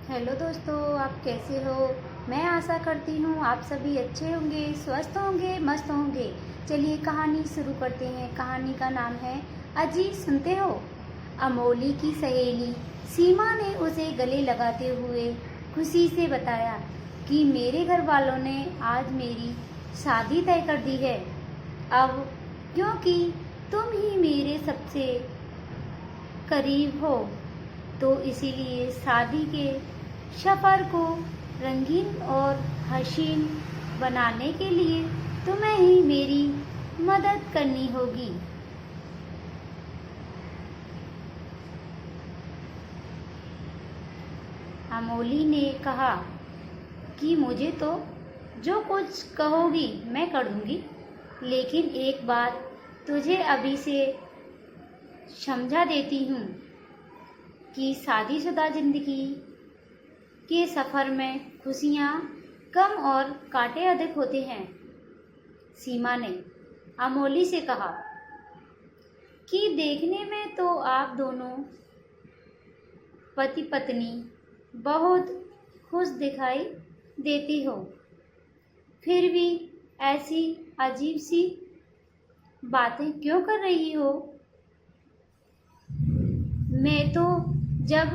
Hello दोस्तों, आप कैसे हो। मैं आशा करती हूँ आप सभी अच्छे होंगे, स्वस्थ होंगे, मस्त होंगे। चलिए कहानी शुरू करते हैं। कहानी का नाम है अजी। सुनते हो। अमोली की सहेली सीमा ने उसे गले लगाते हुए खुशी से बताया कि मेरे घर वालों ने आज मेरी शादी तय कर दी है। अब क्योंकि तुम ही मेरे सबसे करीब हो, तो इसीलिए शादी के सफर को रंगीन और हसीन बनाने के लिए तुम्हें ही मेरी मदद करनी होगी। अमोली ने कहा कि मुझे तो जो कुछ कहोगी मैं कर दूंगी, लेकिन एक बात तुझे अभी से समझा देती हूँ कि शादीशुदा जिंदगी के सफ़र में खुशियाँ कम और कांटे अधिक होते हैं। सीमा ने अमोली से कहा कि देखने में तो आप दोनों पति पत्नी बहुत खुश दिखाई देती हो, फिर भी ऐसी अजीब सी बातें क्यों कर रही हो। मैं तो जब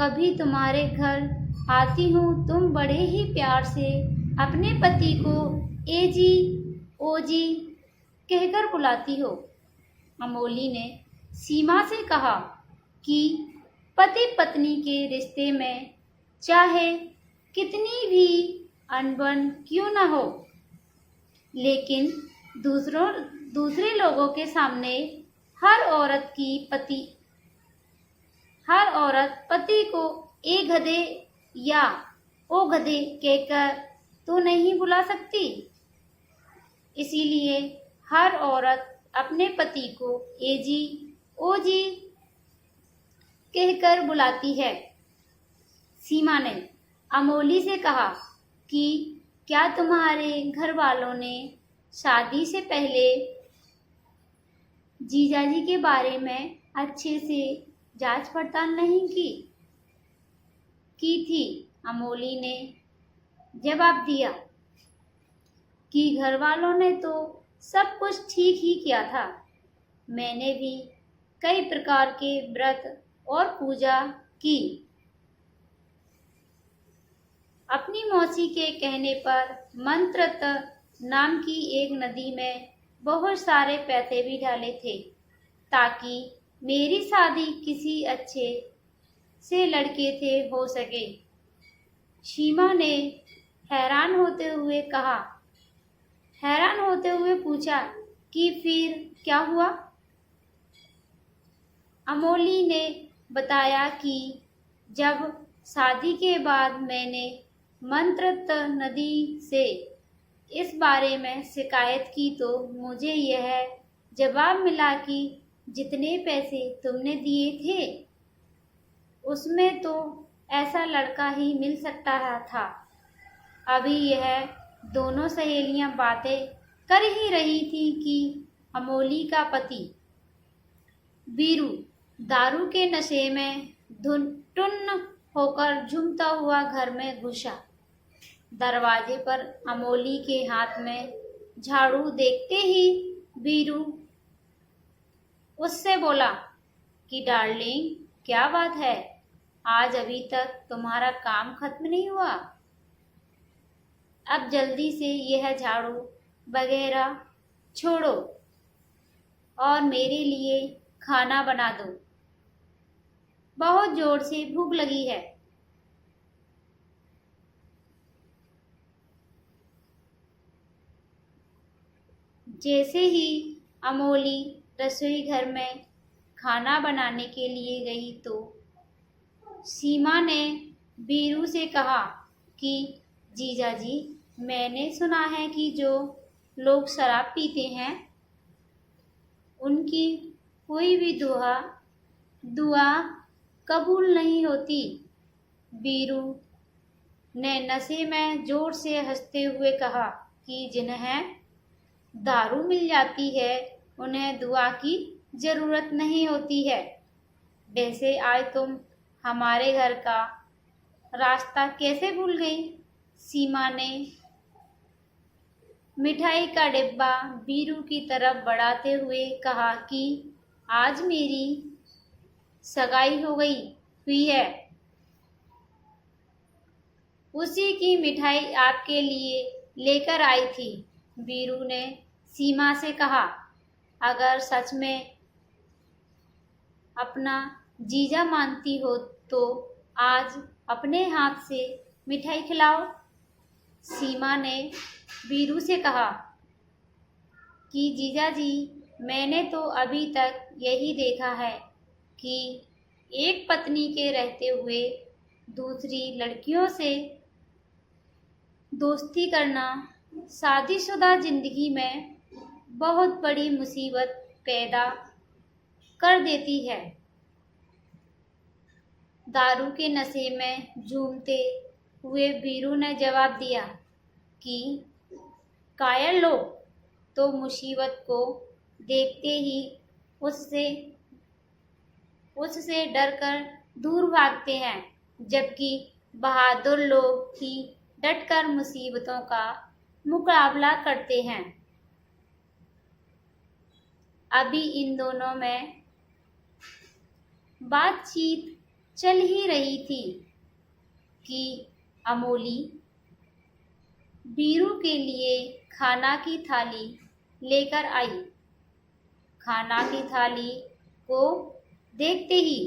कभी तुम्हारे घर आती हूँ तुम बड़े ही प्यार से अपने पति को एजी ओजी कहकर बुलाती हो। अमोली ने सीमा से कहा कि पति पत्नी के रिश्ते में चाहे कितनी भी अनबन क्यों न हो, लेकिन दूसरे लोगों के सामने हर औरत पति को ए गधे या ओ गधे कहकर तो नहीं बुला सकती। इसीलिए हर औरत अपने पति को एजी ओजी कहकर बुलाती है। सीमा ने अमोली से कहा कि क्या तुम्हारे घर वालों ने शादी से पहले जीजाजी के बारे में अच्छे से जांच पड़ताल नहीं की थी। अमोली ने जवाब दिया कि घर वालों ने तो सब कुछ ठीक ही किया था। मैंने भी कई प्रकार के व्रत और पूजा की। अपनी मौसी के कहने पर मंत्रत नाम की एक नदी में बहुत सारे पैसे भी डाले थे ताकि मेरी शादी किसी अच्छे से लड़के से हो सके। सीमा ने हैरान होते हुए पूछा कि फिर क्या हुआ। अमोली ने बताया कि जब शादी के बाद मैंने मंत्रत नदी से इस बारे में शिकायत की तो मुझे यह जवाब मिला कि जितने पैसे तुमने दिए थे उसमें तो ऐसा लड़का ही मिल सकता था। अभी यह दोनों सहेलियां बातें कर ही रही थी कि अमोली का पति वीरू दारू के नशे में टुन्न होकर झूमता हुआ घर में घुसा। दरवाजे पर अमोली के हाथ में झाड़ू देखते ही वीरू उससे बोला कि डार्लिंग, क्या बात है, आज अभी तक तुम्हारा काम खत्म नहीं हुआ। अब जल्दी से यह झाड़ू वगैरह छोड़ो और मेरे लिए खाना बना दो, बहुत जोर से भूख लगी है। जैसे ही अमोली रसोई घर में खाना बनाने के लिए गई तो सीमा ने वीरू से कहा कि जीजाजी, मैंने सुना है कि जो लोग शराब पीते हैं उनकी कोई भी दुआ कबूल नहीं होती। वीरू ने नशे में जोर से हंसते हुए कहा कि जिन्हें दारू मिल जाती है उन्हें दुआ की जरूरत नहीं होती है। वैसे आज तुम हमारे घर का रास्ता कैसे भूल गई? सीमा ने मिठाई का डिब्बा बीरू की तरफ बढ़ाते हुए कहा कि आज मेरी सगाई हुई है। उसी की मिठाई आपके लिए लेकर आई थी। बीरू ने सीमा से कहा, अगर सच में अपना जीजा मानती हो तो आज अपने हाथ से मिठाई खिलाओ। सीमा ने बीरू से कहा कि जीजा जी, मैंने तो अभी तक यही देखा है कि एक पत्नी के रहते हुए दूसरी लड़कियों से दोस्ती करना शादीशुदा जिंदगी में बहुत बड़ी मुसीबत पैदा कर देती है। दारू के नशे में झूमते हुए बीरू ने जवाब दिया कि कायर लोग तो मुसीबत को देखते ही उससे डरकर दूर भागते हैं, जबकि बहादुर लोग ही डटकर मुसीबतों का मुकाबला करते हैं। अभी इन दोनों में बातचीत चल ही रही थी कि अमोली बीरू के लिए खाना की थाली लेकर आई। खाना की थाली को देखते ही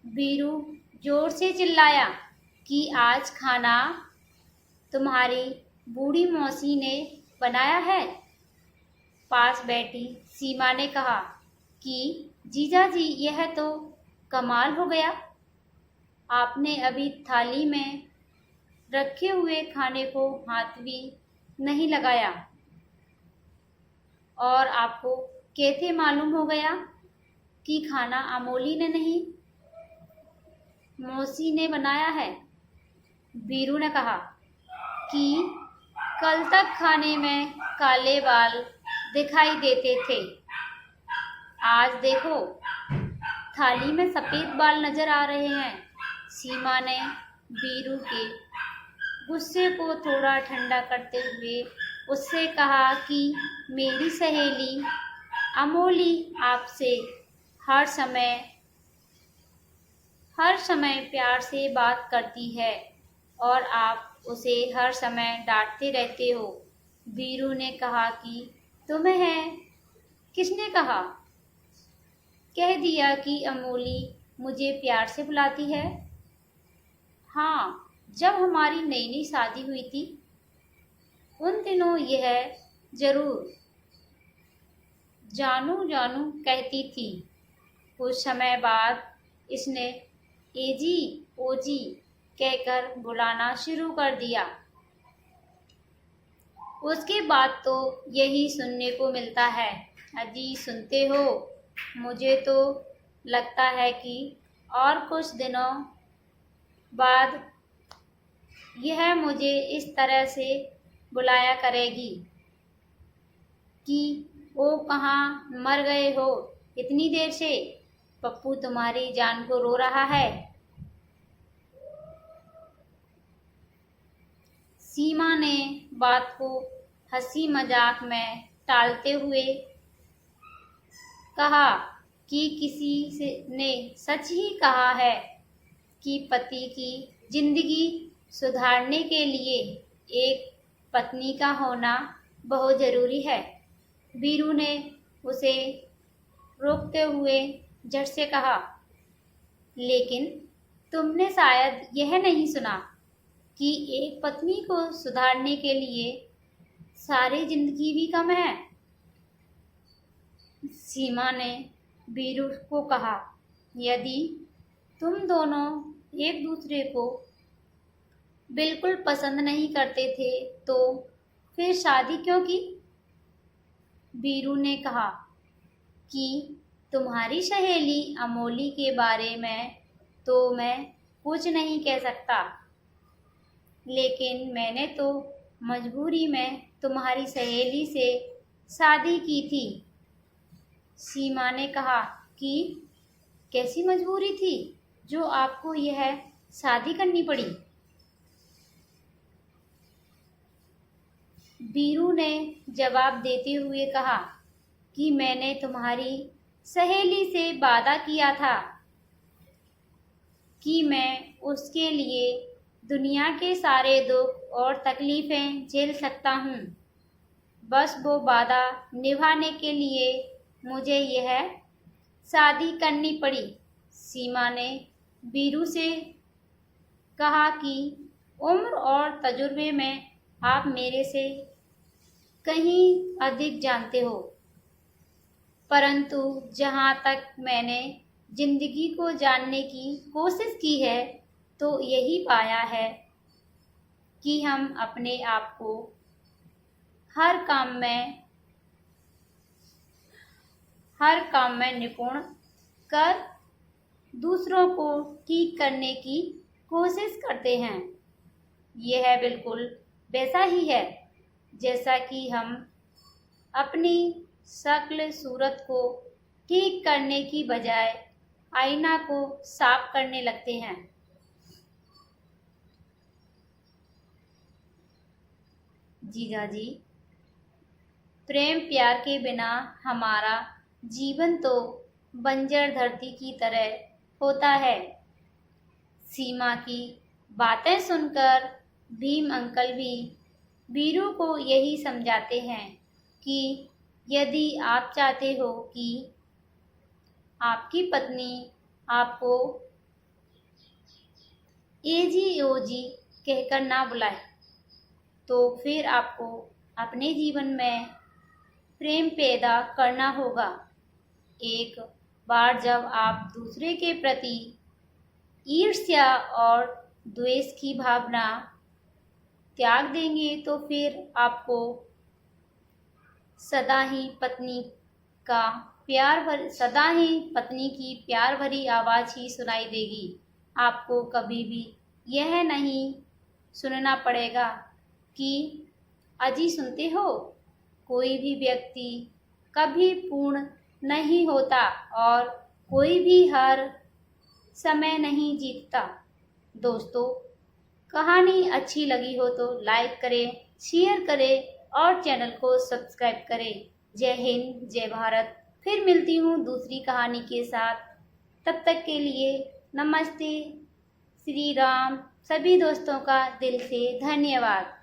बीरू जोर से चिल्लाया कि आज खाना तुम्हारी बूढ़ी मौसी ने बनाया है। पास बैठी सीमा ने कहा कि जीजा जी, यह तो कमाल हो गया। आपने अभी थाली में रखे हुए खाने को हाथ भी नहीं लगाया और आपको कैसे मालूम हो गया कि खाना अमोली ने नहीं, मौसी ने बनाया है? बीरू ने कहा कि कल तक खाने में काले बाल दिखाई देते थे, आज देखो थाली में सफेद बाल नजर आ रहे हैं। सीमा ने बीरू के गुस्से को थोड़ा ठंडा करते हुए उससे कहा कि मेरी सहेली अमोली आपसे हर समय प्यार से बात करती है और आप उसे हर समय डांटते रहते हो। बीरू ने कहा कि तुम्हें किसने कहा? कह दिया कि अमोली मुझे प्यार से बुलाती है। हाँ, जब हमारी नई नई शादी हुई थी उन दिनों यह जरूर जानू जानू कहती थी। कुछ समय बाद इसने एजी ओजी कहकर बुलाना शुरू कर दिया। उसके बाद तो यही सुनने को मिलता है। अजी सुनते हो, मुझे तो लगता है कि और कुछ दिनों बाद यह मुझे इस तरह से बुलाया करेगी कि ओ कहाँ मर गए हो इतनी देर से, पप्पू तुम्हारी जान को रो रहा है। सीमा ने बात को हंसी मजाक में टालते हुए कहा कि ने सच ही कहा है कि पति की जिंदगी सुधारने के लिए एक पत्नी का होना बहुत जरूरी है। बीरू ने उसे रोकते हुए झट से कहा, लेकिन तुमने शायद यह नहीं सुना कि एक पत्नी को सुधारने के लिए सारी जिंदगी भी कम है। सीमा ने बीरू को कहा, यदि तुम दोनों एक दूसरे को बिल्कुल पसंद नहीं करते थे तो फिर शादी क्यों की? बीरू ने कहा कि तुम्हारी सहेली अमोली के बारे में तो मैं कुछ नहीं कह सकता, लेकिन मैंने तो मजबूरी में तुम्हारी सहेली से शादी की थी। सीमा ने कहा कि कैसी मजबूरी थी जो आपको यह शादी करनी पड़ी। वीरू ने जवाब देते हुए कहा कि मैंने तुम्हारी सहेली से वादा किया था कि मैं उसके लिए दुनिया के सारे दुख और तकलीफ़ें झेल सकता हूँ। बस वो वादा निभाने के लिए मुझे यह शादी करनी पड़ी। सीमा ने वीरू से कहा कि उम्र और तजुर्बे में आप मेरे से कहीं अधिक जानते हो, परंतु जहाँ तक मैंने जिंदगी को जानने की कोशिश की है तो यही पाया है कि हम अपने आप को हर काम में निपुण कर दूसरों को ठीक करने की कोशिश करते हैं। यह बिल्कुल वैसा ही है जैसा कि हम अपनी शक्ल सूरत को ठीक करने की बजाय आईना को साफ करने लगते हैं। जीजा जी, प्रेम प्यार के बिना हमारा जीवन तो बंजर धरती की तरह होता है। सीमा की बातें सुनकर भीम अंकल भी वीरू को यही समझाते हैं कि यदि आप चाहते हो कि आपकी पत्नी आपको एजी ओजी कहकर ना बुलाए तो फिर आपको अपने जीवन में प्रेम पैदा करना होगा। एक बार जब आप दूसरे के प्रति ईर्ष्या और द्वेष की भावना त्याग देंगे तो फिर आपको सदा ही पत्नी की प्यार भरी आवाज़ ही सुनाई देगी। आपको कभी भी यह नहीं सुनना पड़ेगा कि अजी सुनते हो, कोई भी व्यक्ति कभी पूर्ण नहीं होता और कोई भी हर समय नहीं जीतता। दोस्तों, कहानी अच्छी लगी हो तो लाइक करें, शेयर करें और चैनल को सब्सक्राइब करें। जय हिंद, जय भारत। फिर मिलती हूँ दूसरी कहानी के साथ। तब तक के लिए नमस्ते, श्री राम। सभी दोस्तों का दिल से धन्यवाद।